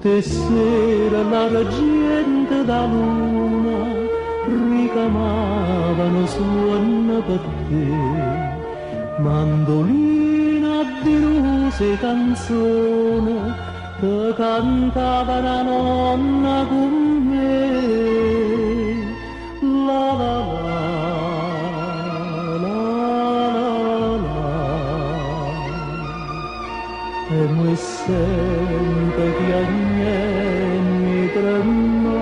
Notte e sera l'argento da luna ricamavano suono per te, mandolina di rose canzone che cantava la nonna con me. La la la, la la la, e mi sento che a me mi trema,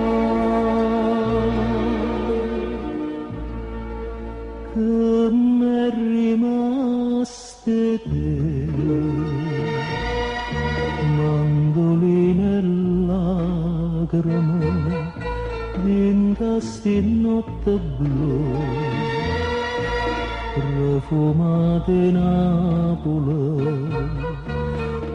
che m'è rimaste te, mandolina e lacrime in sti notte blu, profumate Napoli.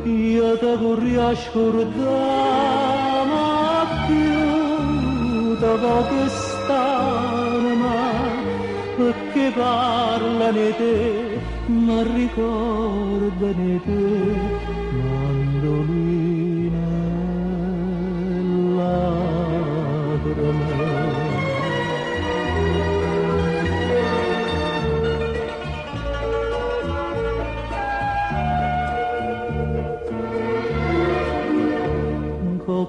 Io te vorrei scordare, ma più da poco stanno, perché parlano di te, ma ricordano di te, mandolina e lacrime.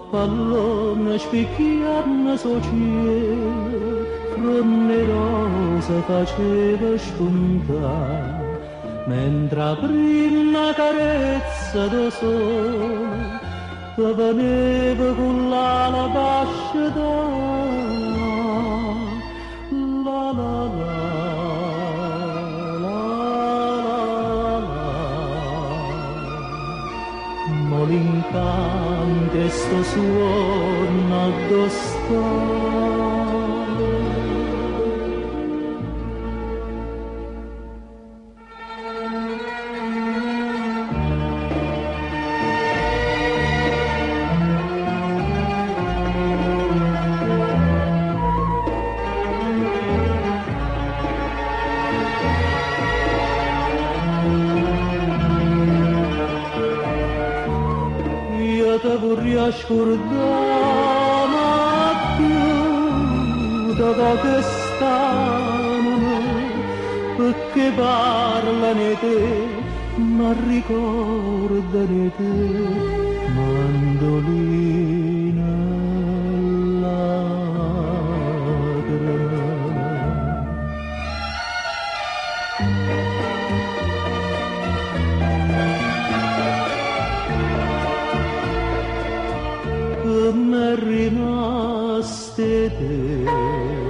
Pallone spicchiarne sul cielo, fronne rosa faceva spuntare, mentre aprì una carezza da sole, che veneva con l'ala bascia da la la la. L'incante sto suono addosso. Te vorrei scordare, ma più da poco stanno, perché parlano di te, ma ricordano di te, mandolina e lacrime. M'è rimaste te.